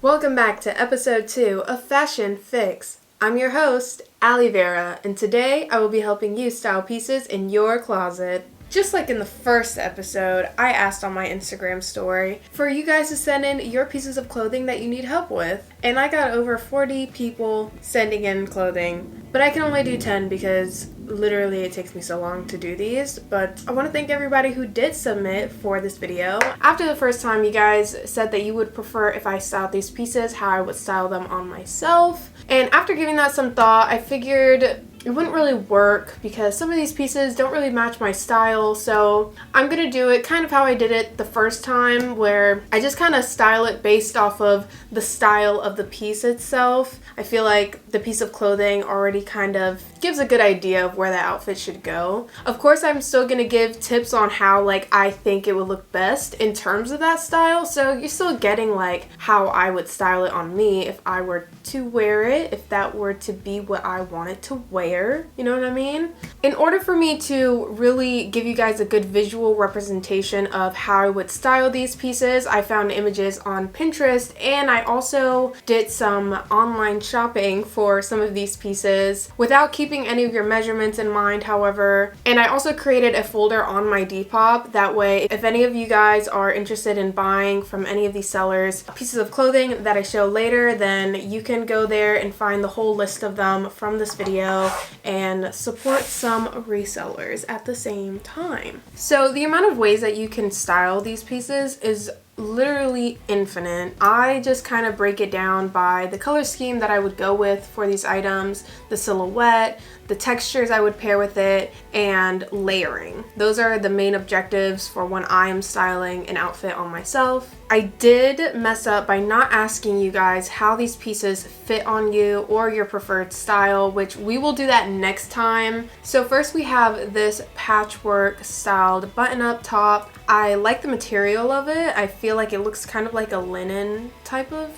Welcome back to episode 2 of Fashion Fix. I'm your host, 𝕬𝕪, and today I will be helping you style pieces in your closet. Just like in the first episode, I asked on my Instagram story for you guys to send in your pieces of clothing that you need help with. And I got over 40 people sending in clothing, but I can only do 10 because literally it takes me so long to do these. But I want to thank everybody who did submit for this video. After the first time, you guys said that you would prefer if I styled these pieces, how I would style them on myself. And after giving that some thought, I figured it wouldn't really work because some of these pieces don't really match my style, so I'm gonna do it kind of how I did it the first time, where I just kind of style it based off of the style of the piece itself. I feel like the piece of clothing already kind of gives a good idea of where the outfit should go. Of course, I'm still gonna give tips on how I think it would look best in terms of that style, so you're still getting how I would style it on me if I were to wear it, if that were to be what I wanted to wear. You know what I mean? In order for me to really give you guys a good visual representation of how I would style these pieces, I found images on Pinterest, and I also did some online shopping for some of these pieces without keeping any of your measurements in mind, however. And I also created a folder on my Depop. That way, if any of you guys are interested in buying from any of these sellers pieces of clothing that I show later, then you can go there and find the whole list of them from this video and support some resellers at the same time. So the amount of ways that you can style these pieces is literally infinite. I just kind of break it down by the color scheme that I would go with for these items, the silhouette, the textures I would pair with it, and layering. Those are the main objectives for when I am styling an outfit on myself. I did mess up by not asking you guys how these pieces fit on you or your preferred style, which we will do that next time. So first we have this patchwork styled button-up top. I like the material of it. I feel like it looks kind of like a linen type of,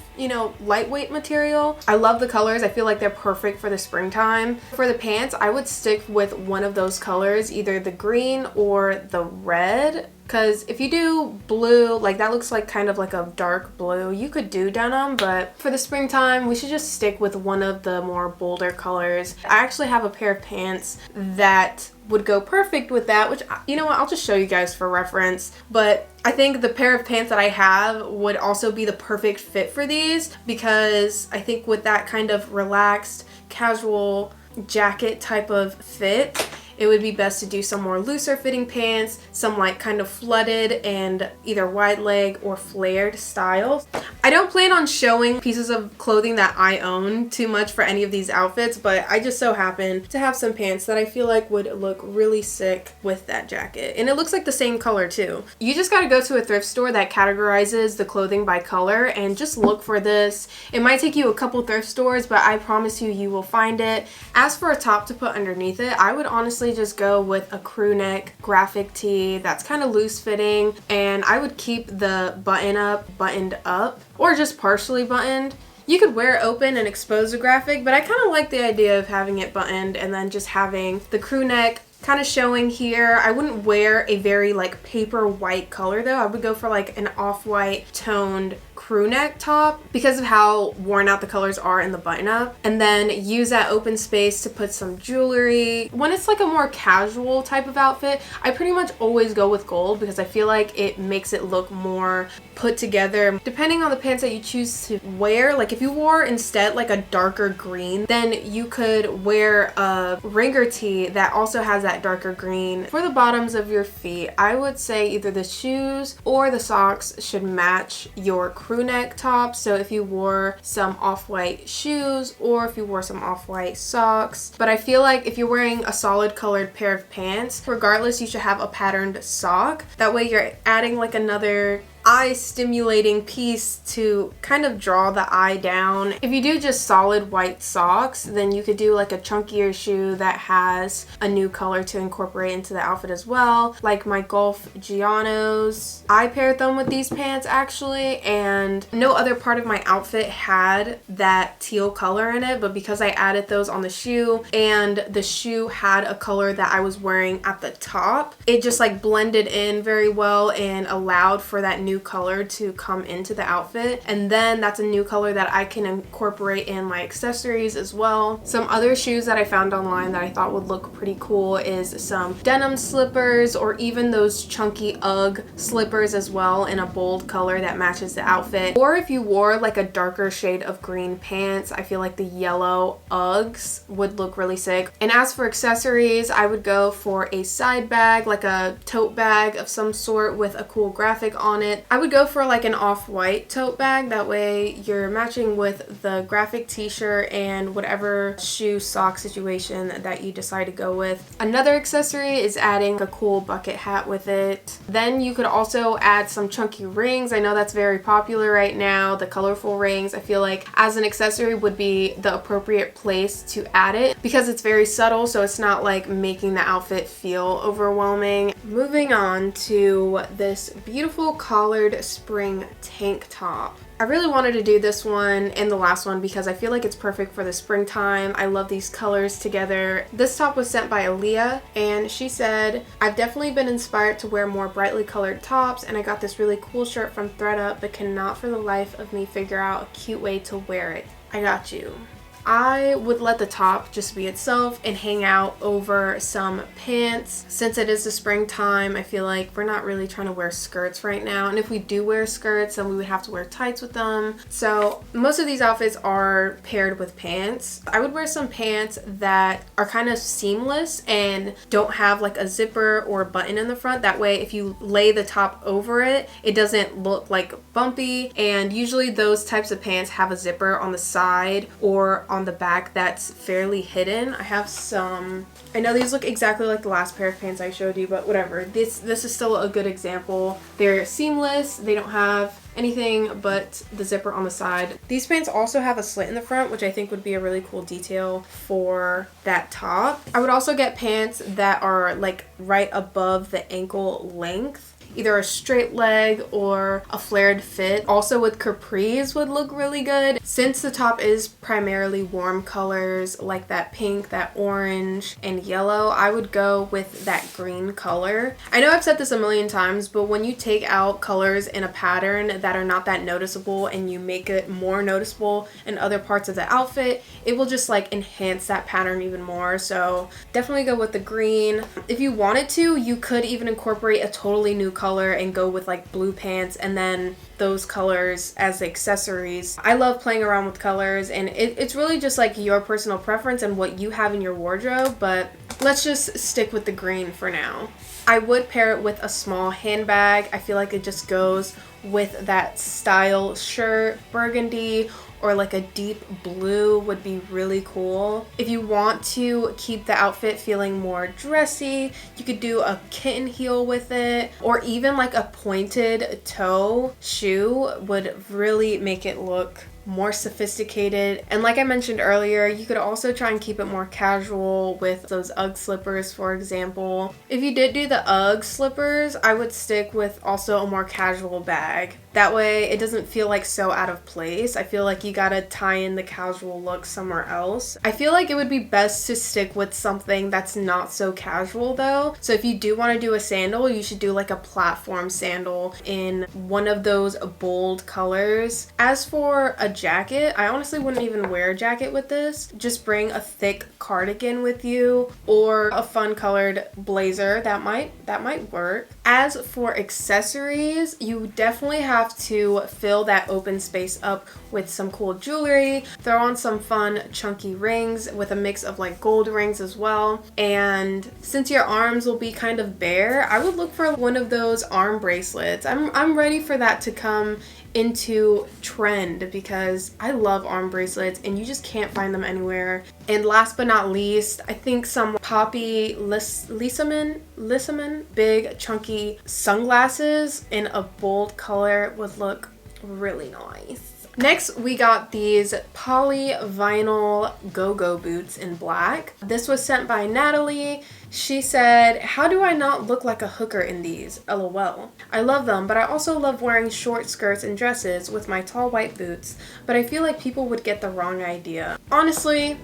lightweight material. I love the colors. I feel like they're perfect for the springtime. For the pants, I would stick with one of those colors, either the green or the red. Because if you do blue, that looks like kind of like a dark blue. You could do denim, but for the springtime, we should just stick with one of the more bolder colors. I actually have a pair of pants that would go perfect with that, which, you know what, I'll just show you guys for reference. But I think the pair of pants that I have would also be the perfect fit for these, because I think with that kind of relaxed, casual jacket type of fit, it would be best to do some more looser fitting pants, some kind of flooded and either wide leg or flared styles. I don't plan on showing pieces of clothing that I own too much for any of these outfits, but I just so happen to have some pants that I feel like would look really sick with that jacket. And it looks like the same color too. You just gotta go to a thrift store that categorizes the clothing by color and just look for this. It might take you a couple thrift stores, but I promise you, you will find it. As for a top to put underneath it, I would honestly just go with a crew neck graphic tee that's kind of loose fitting, and I would keep the buttoned up or just partially buttoned. You could wear it open and expose the graphic, but I kind of like the idea of having it buttoned and then just having the crew neck kind of showing here. I wouldn't wear a very paper white color though. I would go for an off-white toned crew neck top because of how worn out the colors are in the button up, and then use that open space to put some jewelry. When it's a more casual type of outfit, I pretty much always go with gold because I feel like it makes it look more put together. Depending on the pants that you choose to wear, if you wore instead a darker green, then you could wear a ringer tee that also has that darker green. For the bottoms of your feet, I would say either the shoes or the socks should match your crew neck top. So if you wore some off-white shoes or if you wore some off-white socks. But I feel like if you're wearing a solid colored pair of pants, regardless, you should have a patterned sock. That way you're adding another eye-stimulating piece to kind of draw the eye down. If you do just solid white socks, then you could do a chunkier shoe that has a new color to incorporate into the outfit as well, like my Golf Giannos. I paired them with these pants actually, and no other part of my outfit had that teal color in it, but because I added those on the shoe and the shoe had a color that I was wearing at the top, it just blended in very well and allowed for that new new color to come into the outfit, and then that's a new color that I can incorporate in my accessories as well. Some other shoes that I found online that I thought would look pretty cool is some denim slippers, or even those chunky UGG slippers as well in a bold color that matches the outfit. Or if you wore like a darker shade of green pants, I feel like the yellow UGGs would look really sick. And as for accessories, I would go for a side bag, like a tote bag of some sort with a cool graphic on it. I would go for like an off-white tote bag, that way you're matching with the graphic t-shirt and whatever shoe sock situation that you decide to go with. Another accessory is adding a cool bucket hat with it. Then you could also add some chunky rings. I know that's very popular right now, the colorful rings. I feel like as an accessory would be the appropriate place to add it because it's very subtle, so it's not like making the outfit feel overwhelming. Moving on to this beautiful collared spring tank top. I really wanted to do this one and the last one because I feel like it's perfect for the springtime. I love these colors together. This top was sent by Aaliyah, and she said, "I've definitely been inspired to wear more brightly colored tops, and I got this really cool shirt from 𝕧𝕚𝕬𝕒𝕪, but cannot for the life of me figure out a cute way to wear it. I got you." I would let the top just be itself and hang out over some pants. Since it is the springtime, I feel like we're not really trying to wear skirts right now. And if we do wear skirts, then we would have to wear tights with them. So most of these outfits are paired with pants. I would wear some pants that are kind of seamless and don't have like a zipper or a button in the front. That way, if you lay the top over it, it doesn't look like bumpy. And usually those types of pants have a zipper on the side or on the back that's fairly hidden. I have some, I know these look exactly like the last pair of pants I showed you, but whatever. This is still a good example. They're seamless, they don't have anything but the zipper on the side. These pants also have a slit in the front, which I think would be a really cool detail for that top. I would also get pants that are like right above the ankle length, either a straight leg or a flared fit. Also with capris would look really good. Since the top is primarily warm colors like that pink, that orange, and yellow, I would go with that green color. I know I've said this a million times, but when you take out colors in a pattern that are not that noticeable and you make it more noticeable in other parts of the outfit, it will just like enhance that pattern even more. So definitely go with the green. If you wanted to, you could even incorporate a totally new color and go with like blue pants and then those colors as accessories. I love playing around with colors, and it's really just like your personal preference and what you have in your wardrobe, but let's just stick with the green for now. I would pair it with a small handbag. I feel like it just goes with that style shirt. Burgundy or like a deep blue would be really cool. If you want to keep the outfit feeling more dressy, you could do a kitten heel with it, or even like a pointed toe shoe would really make it look more sophisticated. And like I mentioned earlier, you could also try and keep it more casual with those UGG slippers, for example. If you did do the UGG slippers, I would stick with also a more casual bag. That way it doesn't feel like so out of place. I feel like you gotta tie in the casual look somewhere else. I feel like it would be best to stick with something that's not so casual though. So if you do want to do a sandal, you should do like a platform sandal in one of those bold colors. As for a jacket, I honestly wouldn't even wear a jacket with this. Just bring a thick cardigan with you or a fun colored blazer. That might work. As for accessories, you definitely have to fill that open space up with some cool jewelry. Throw on some fun chunky rings with a mix of like gold rings as well. And since your arms will be kind of bare, I would look for one of those arm bracelets. I'm ready for that to come into trend because I love arm bracelets and you just can't find them anywhere. And last but not least, I think some poppy 𝕧𝕚𝕬𝕒𝕪 big chunky sunglasses in a bold color would look really nice. Next, we got these polyvinyl go-go boots in black. This was sent by Natalie. She said, "How do I not look like a hooker in these? LOL. I love them, but I also love wearing short skirts and dresses with my tall white boots, but I feel like people would get the wrong idea." Honestly,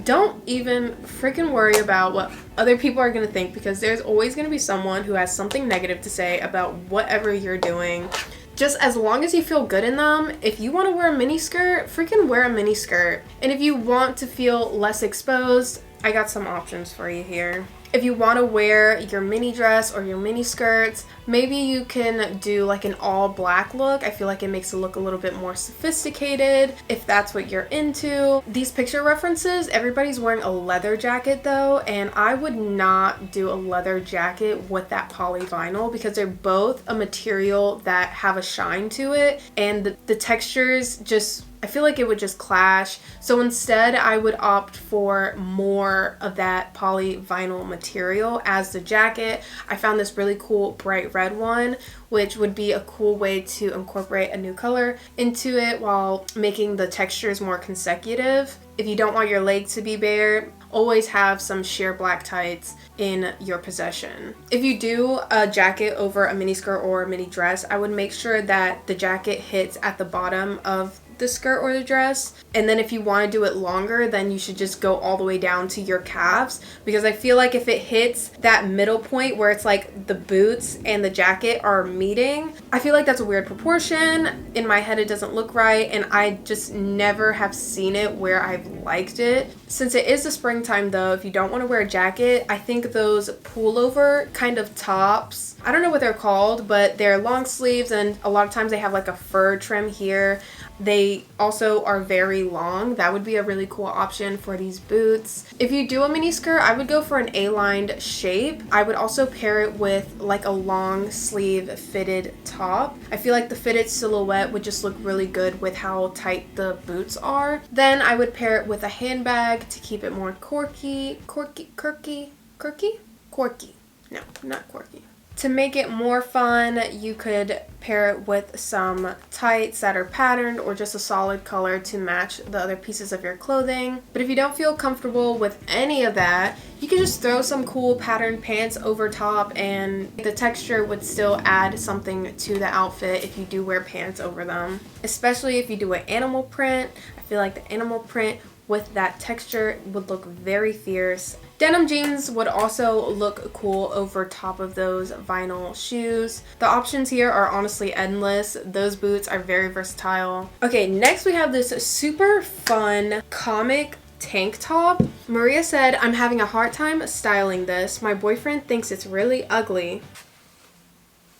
don't even freaking worry about what other people are going to think, because there's always going to be someone who has something negative to say about whatever you're doing. Just as long as you feel good in them. If you want to wear a mini skirt, freaking wear a mini skirt. And if you want to feel less exposed, I got some options for you here. If you want to wear your mini dress or your mini skirts, maybe you can do like an all black look. I feel like it makes it look a little bit more sophisticated if that's what you're into. These picture references, everybody's wearing a leather jacket though, and I would not do a leather jacket with that polyvinyl because they're both a material that have a shine to it, and the textures just, I feel like it would just clash. So instead, I would opt for more of that polyvinyl material as the jacket. I found this really cool bright red one, which would be a cool way to incorporate a new color into it while making the textures more consecutive. If you don't want your legs to be bare, always have some sheer black tights in your possession. If you do a jacket over a mini skirt or a mini dress, I would make sure that the jacket hits at the bottom of the skirt or the dress, and then if you want to do it longer, then you should just go all the way down to your calves, because I feel like if it hits that middle point where it's like the boots and the jacket are meeting, I feel like that's a weird proportion. In my head it doesn't look right, and I just never have seen it where I've liked it. Since it is the springtime though, if you don't want to wear a jacket, I think those pullover kind of tops, I don't know what they're called, but they're long sleeves, and a lot of times they have like a fur trim here. They also are very long. That would be a really cool option for these boots. If you do a mini skirt, I would go for an A-lined shape. I would also pair it with like a long sleeve fitted top. I feel like the fitted silhouette would just look really good with how tight the boots are. Then I would pair it with a handbag to keep it more quirky. No, not quirky. To make it more fun, you could pair it with some tights that are patterned or just a solid color to match the other pieces of your clothing. But if you don't feel comfortable with any of that, you can just throw some cool patterned pants over top, and the texture would still add something to the outfit if you do wear pants over them. Especially if you do an animal print. I feel like the animal print with that texture would look very fierce. Denim jeans would also look cool over top of those vinyl shoes. The options here are honestly endless. Those boots are very versatile. Okay, next we have this super fun comic tank top. Maria said, "I'm having a hard time styling this. My boyfriend thinks it's really ugly."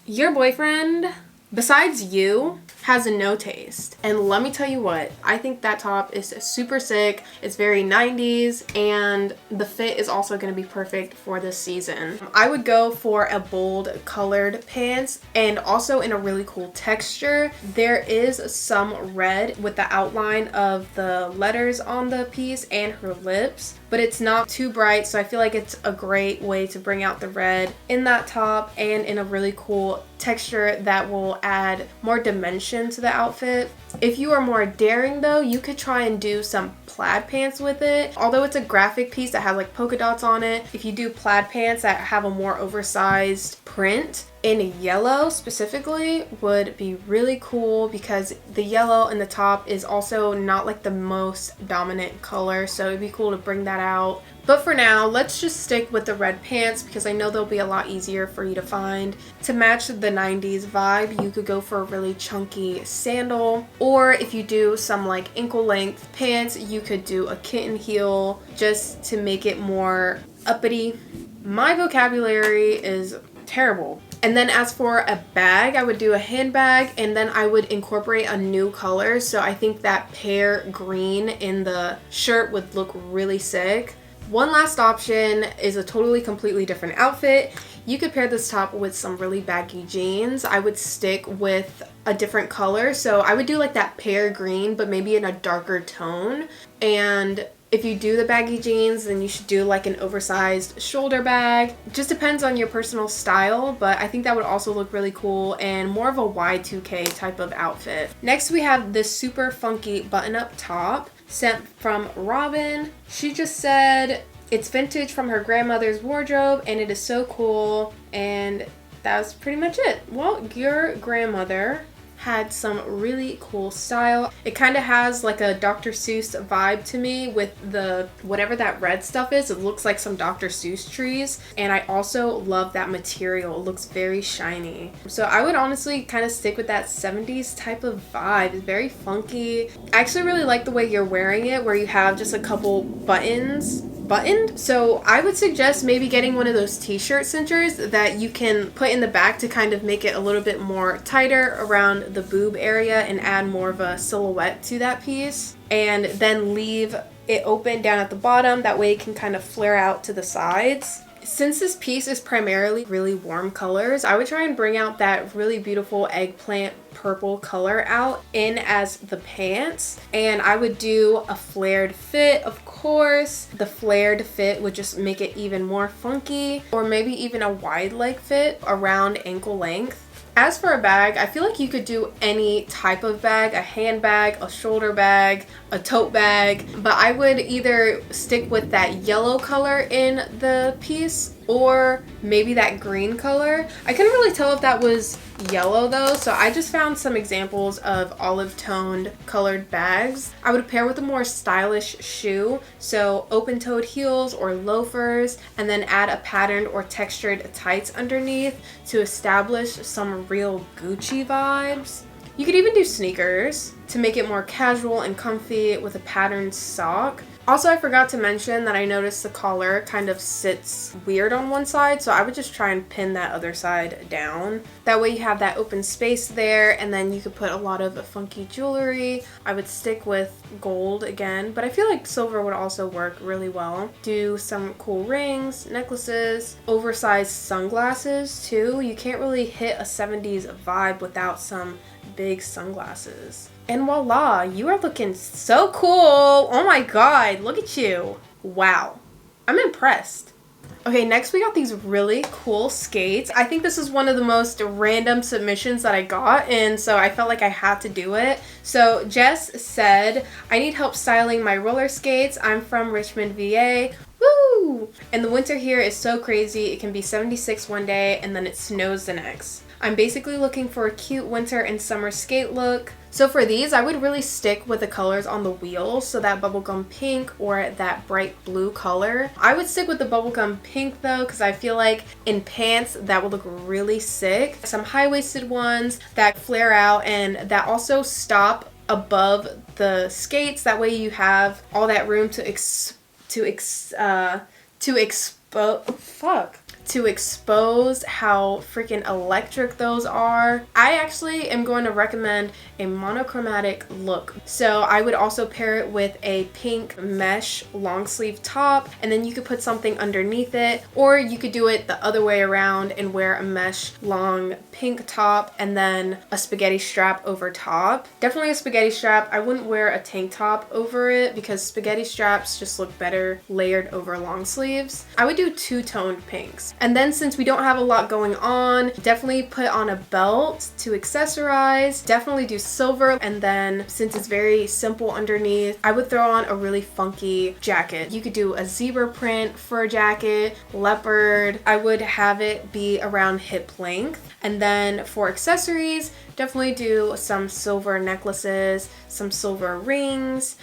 Your boyfriend, besides you, has no taste. And let me tell you what, I think that top is super sick. It's very 90s, and the fit is also going to be perfect for this season. I would go for a bold colored pants, and also in a really cool texture. There is some red with the outline of the letters on the piece and her lips, but it's not too bright, so I feel like it's a great way to bring out the red in that top and in a really cool texture that will add more dimension to the outfit. If you are more daring though, you could try and do some plaid pants with it. Although it's a graphic piece that has like polka dots on it, if you do plaid pants that have a more oversized print in yellow specifically, would be really cool, because the yellow in the top is also not like the most dominant color, so it'd be cool to bring that out. But for now, let's just stick with the red pants, because I know they'll be a lot easier for you to find. To match the 90s vibe, you could go for a really chunky sandal, or if you do some like ankle length pants, you could do a kitten heel just to make it more uppity. My vocabulary is terrible. And then as for a bag, I would do a handbag, and then I would incorporate a new color. So I think that pear green in the shirt would look really sick. One last option is a totally completely different outfit. You could pair this top with some really baggy jeans. I would stick with a different color. So I would do like that pear green, but maybe in a darker tone. And if you do the baggy jeans, then you should do like an oversized shoulder bag. It just depends on your personal style, but I think that would also look really cool and more of a Y2K type of outfit. Next, we have this super funky button-up top sent from Robin. She just said it's vintage from her grandmother's wardrobe and it is so cool, and that was pretty much it. Well, your grandmother had some really cool style. It kind of has like a Dr. Seuss vibe to me with the whatever that red stuff is. It looks like some Dr. Seuss trees, and I also love that material. It looks very shiny. So I would honestly kind of stick with that 70s type of vibe. It's very funky. I actually really like the way you're wearing it, where you have just a couple buttons buttoned. So I would suggest maybe getting one of those t-shirt cinchers that you can put in the back to kind of make it a little bit more tighter around the boob area and add more of a silhouette to that piece, and then leave it open down at the bottom. That way it can kind of flare out to the sides. Since this piece is primarily really warm colors, I would try and bring out that really beautiful eggplant purple color out in as the pants, and I would do a flared fit. Of course, the flared fit would just make it even more funky, or maybe even a wide leg fit around ankle length. As for a bag, I feel like you could do any type of bag, a handbag, a shoulder bag, a tote bag, but I would either stick with that yellow color in the piece or maybe that green color. I couldn't really tell if that was yellow though, so I just found some examples of olive toned colored bags. I would pair with a more stylish shoe, so open-toed heels or loafers, and then add a patterned or textured tights underneath to establish some real Gucci vibes. You could even do sneakers to make it more casual and comfy with a patterned sock. Also, I forgot to mention that I noticed the collar kind of sits weird on one side, so I would just try and pin that other side down. That way you have that open space there, and then you could put a lot of funky jewelry. I would stick with gold again, but I feel like silver would also work really well. Do some cool rings, necklaces, oversized sunglasses too. You can't really hit a 70s vibe without some big sunglasses. And voila, you are looking so cool. Oh my god, look at you. Wow, I'm impressed. Okay, next we got these really cool skates. I think this is one of the most random submissions that I got, and so I felt like I had to do it. So Jess said, I need help styling my roller skates. I'm from Richmond, VA. Woo! And the winter here is so crazy. It can be 76 one day and then it snows the next. I'm basically looking for a cute winter and summer skate look. So for these, I would really stick with the colors on the wheels, so that bubblegum pink or that bright blue color. I would stick with the bubblegum pink though, because I feel like in pants that would look really sick. Some high-waisted ones that flare out and that also stop above the skates. That way you have all that room to expose how freaking electric those are. I actually am going to recommend a monochromatic look. So I would also pair it with a pink mesh long sleeve top, and then you could put something underneath it, or you could do it the other way around and wear a mesh long pink top and then a spaghetti strap over top. Definitely a spaghetti strap. I wouldn't wear a tank top over it because spaghetti straps just look better layered over long sleeves. I would do two-toned pinks. And then since we don't have a lot going on, definitely put on a belt to accessorize. Definitely do silver. And then since it's very simple underneath, I would throw on a really funky jacket. You could do a zebra print fur jacket, leopard. I would have it be around hip length. And then for accessories, definitely do some silver necklaces, some silver rings.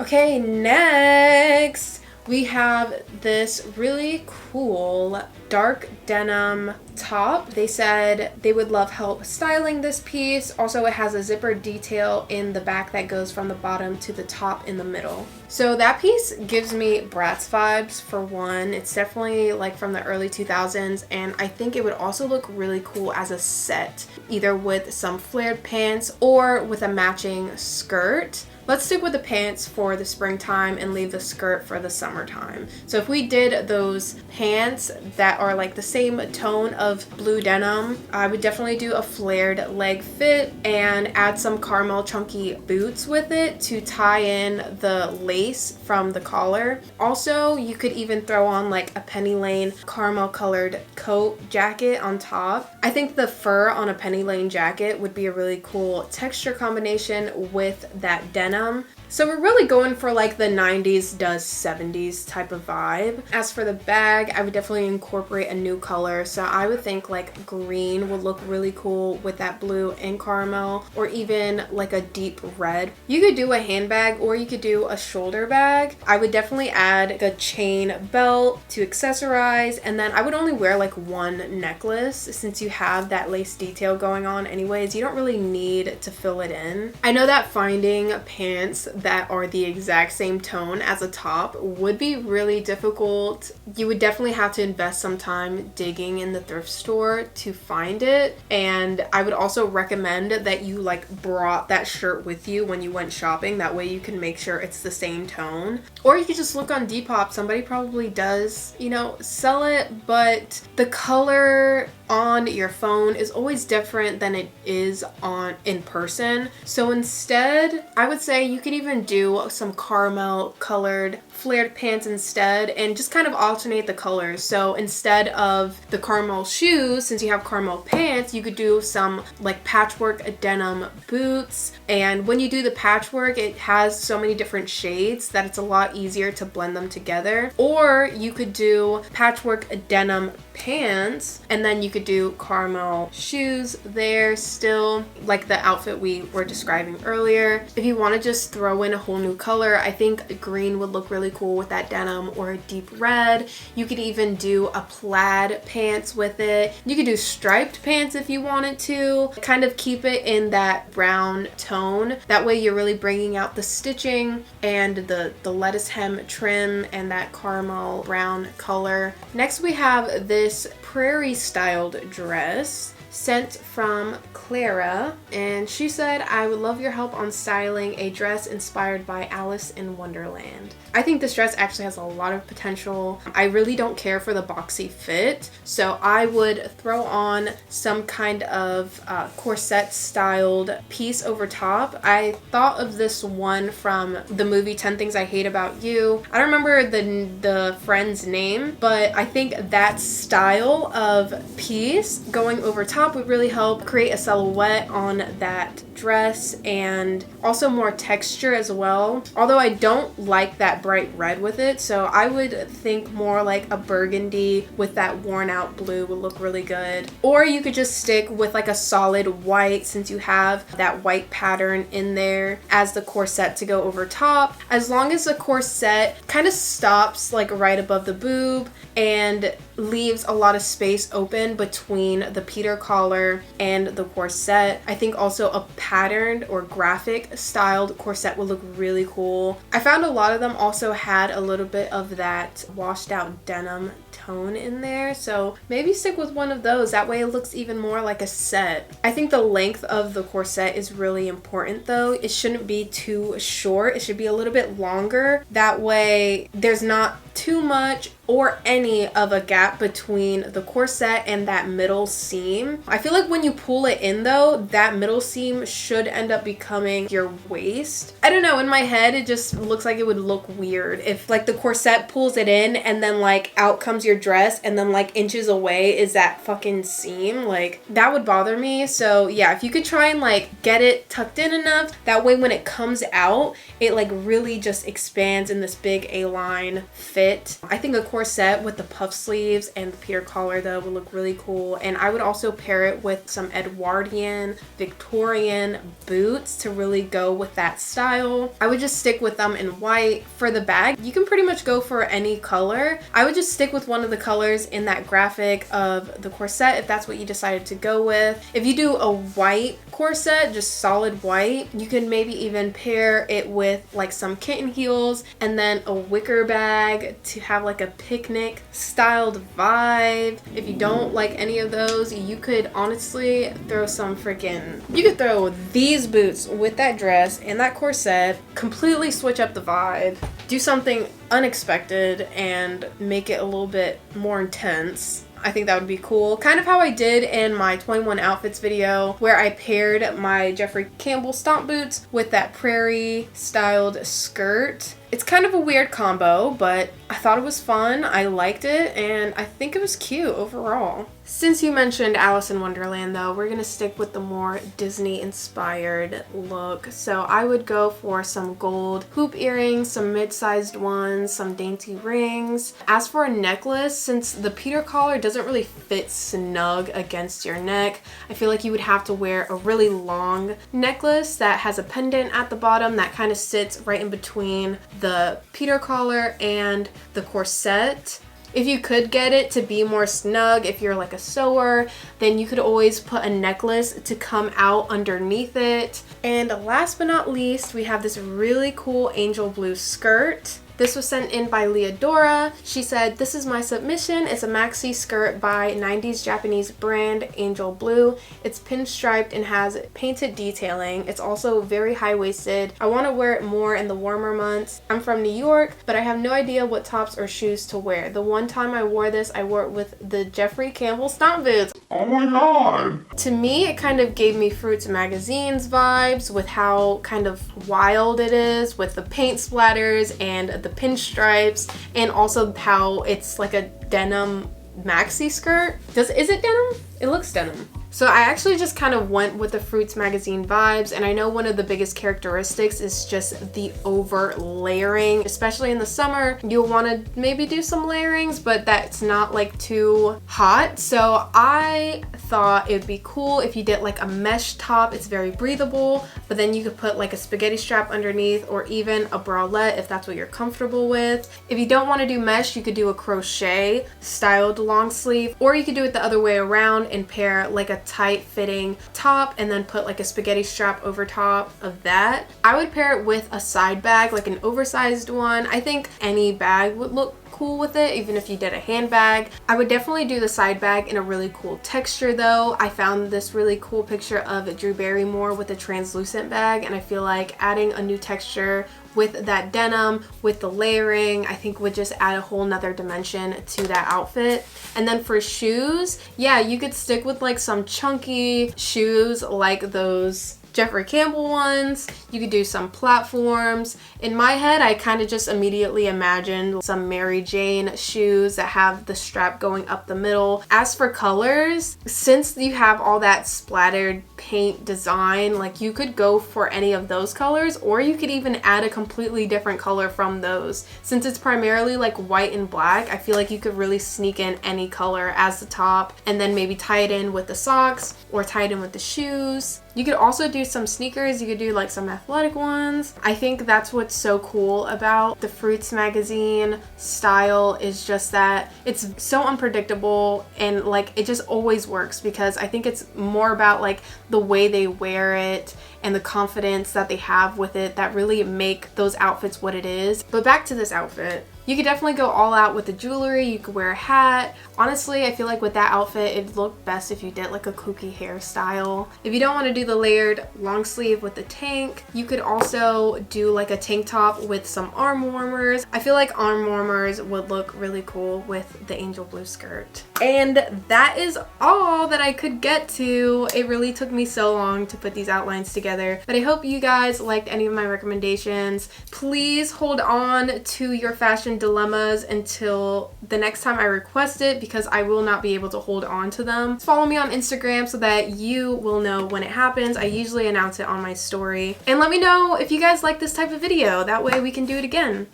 Okay, next we have this really cool dark denim top. They said they would love help styling this piece. Also, it has a zipper detail in the back that goes from the bottom to the top in the middle. So that piece gives me Bratz vibes for one. It's definitely like from the early 2000s, and I think it would also look really cool as a set, either with some flared pants or with a matching skirt. Let's stick with the pants for the springtime and leave the skirt for the summertime. So if we did those pants that are like the same tone of blue denim, I would definitely do a flared leg fit and add some caramel chunky boots with it to tie in the lace from the collar. Also, you could even throw on like a Penny Lane caramel colored coat jacket on top. I think the fur on a Penny Lane jacket would be a really cool texture combination with that denim. denim. So we're really going for like the 90s does 70s type of vibe. As for the bag, I would definitely incorporate a new color. So I would think like green would look really cool with that blue and caramel, or even like a deep red. You could do a handbag or you could do a shoulder bag. I would definitely add a chain belt to accessorize, and then I would only wear like one necklace since you have that lace detail going on anyways. You don't really need to fill it in. I know that finding pants that are the exact same tone as a top would be really difficult. You would definitely have to invest some time digging in the thrift store to find it, and I would also recommend that you like brought that shirt with you when you went shopping. That way you can make sure it's the same tone. Or you could just look on Depop. Somebody probably does, you know, sell it, but the color on your phone is always different than it is on in person. So instead, I would say you could even do some caramel colored flared pants instead, and just kind of alternate the colors. So instead of the caramel shoes, since you have caramel pants, you could do some like patchwork denim boots. And when you do the patchwork, it has so many different shades that it's a lot easier to blend them together. Or you could do patchwork denim pants, and then you could do caramel shoes there still, like the outfit we were describing earlier. If you want to just throw in a whole new color, I think green would look really cool with that denim, or a deep red. You could even do a plaid pants with it. You could do striped pants if you wanted to. Kind of keep it in that brown tone. That way you're really bringing out the stitching and the lettuce hem trim and that caramel brown color. Next we have this prairie styled dress sent from Clara, and she said, I would love your help on styling a dress inspired by Alice in Wonderland. I think this dress actually has a lot of potential. I really don't care for the boxy fit, so I would throw on some kind of corset styled piece over top. I thought of this one from the movie 10 Things I Hate About You. I don't remember the friend's name, but I think that style of piece going over top would really help create a silhouette on that dress, and also more texture as well. Although I don't like that bright red with it, so I would think more like a burgundy with that worn out blue would look really good. Or you could just stick with like a solid white, since you have that white pattern in there as the corset to go over top. As long as the corset kind of stops like right above the boob and leaves a lot of space open between the Peter collar and the corset. I think also a patterned or graphic styled corset would look really cool. I found a lot of them also had a little bit of that washed out denim tone in there, so maybe stick with one of those. That way it looks even more like a set. I think the length of the corset is really important though. It shouldn't be too short. It should be a little bit longer. That way there's not too much or any of a gap between the corset and that middle seam. I feel like when you pull it in though, that middle seam should end up becoming your waist. I don't know, in my head it just looks like it would look weird if like the corset pulls it in and then like out comes your dress and then like inches away is that fucking seam. Like that would bother me. So yeah, if you could try and like get it tucked in enough, that way when it comes out it like really just expands in this big A-line fit. I think a corset with the puff sleeves and the Peter collar though would look really cool, and I would also pair it with some Edwardian Victorian boots to really go with that style. I would just stick with them in white. For the bag, you can pretty much go for any color. I would just stick with one of the colors in that graphic of the corset if that's what you decided to go with. If you do a white corset, just solid white, you can maybe even pair it with like some kitten heels and then a wicker bag to have like a picnic styled vibe. If you don't like any of those, you could honestly throw you could throw these boots with that dress and that corset, completely switch up the vibe, do something unexpected and make it a little bit more intense. I think that would be cool. Kind of how I did in my 21 outfits video where I paired my Jeffrey Campbell stomp boots with that prairie styled skirt. It's kind of a weird combo, but I thought it was fun, I liked it, and I think it was cute overall. Since you mentioned Alice in Wonderland though, we're gonna stick with the more Disney inspired look. So I would go for some gold hoop earrings, some mid-sized ones, some dainty rings. As for a necklace, since the Peter collar doesn't really fit snug against your neck, I feel like you would have to wear a really long necklace that has a pendant at the bottom that kind of sits right in between the Peter collar and the corset. If you could get it to be more snug, if you're like a sewer, then you could always put a necklace to come out underneath it. And last but not least, we have this really cool angel blue skirt. This was sent in by 𝕧𝕚𝕪𝕖𝕪𝓬𝓲𝓪. She said, "This is my submission. It's a maxi skirt by 90s Japanese brand Angel Blue. It's pinstriped and has painted detailing. It's also very high-waisted. I want to wear it more in the warmer months. I'm from New York, but I have no idea what tops or shoes to wear. The one time I wore this, I wore it with the Jeffrey Campbell stomp boots." Oh my god! To me, it kind of gave me Fruits Magazine's vibes with how kind of wild it is with the paint splatters and the pinstripes, and also how it's like a denim maxi skirt. Is it denim? It looks denim. So I actually just kind of went with the Fruits Magazine vibes, and I know one of the biggest characteristics is just the over layering, especially in the summer. You'll want to maybe do some layerings, but that's not like too hot. So I thought it'd be cool if you did like a mesh top. It's very breathable, but then you could put like a spaghetti strap underneath, or even a bralette if that's what you're comfortable with. If you don't want to do mesh, you could do a crochet styled long sleeve, or you could do it the other way around and pair like a tight fitting top and then put like a spaghetti strap over top of that. I would pair it with a side bag, like an oversized one. I think any bag would look cool with it, even if you did a handbag. I would definitely do the side bag in a really cool texture though. I found this really cool picture of Drew Barrymore with a translucent bag, and I feel like adding a new texture with that denim, with the layering, I think would just add a whole nother dimension to that outfit. And then for shoes, yeah, you could stick with like some chunky shoes like those Jeffrey Campbell ones. You could do some platforms. In my head, I kind of just immediately imagined some Mary Jane shoes that have the strap going up the middle. As for colors, since you have all that splattered paint design, like you could go for any of those colors, or you could even add a completely different color from those. Since it's primarily like white and black, I feel like you could really sneak in any color as the top, and then maybe tie it in with the socks or tie it in with the shoes. You could also do some sneakers. You could do like some athletic ones. I think that's what's so cool about the Fruits Magazine style, is just that it's so unpredictable, and like it just always works, because I think it's more about like the way they wear it and the confidence that they have with it that really make those outfits what it is. But back to this outfit. You could definitely go all out with the jewelry. You could wear a hat. Honestly, I feel like with that outfit, it'd look best if you did like a kooky hairstyle. If you don't want to do the layered long sleeve with the tank, you could also do like a tank top with some arm warmers. I feel like arm warmers would look really cool with the angel blue skirt. And that is all that I could get to. It really took me so long to put these outlines together, but I hope you guys liked any of my recommendations. Please hold on to your fashion dilemmas until the next time I request it, because I will not be able to hold on to them. Follow me on Instagram so that you will know when it happens. I usually announce it on my story. And let me know if you guys like this type of video. That way we can do it again.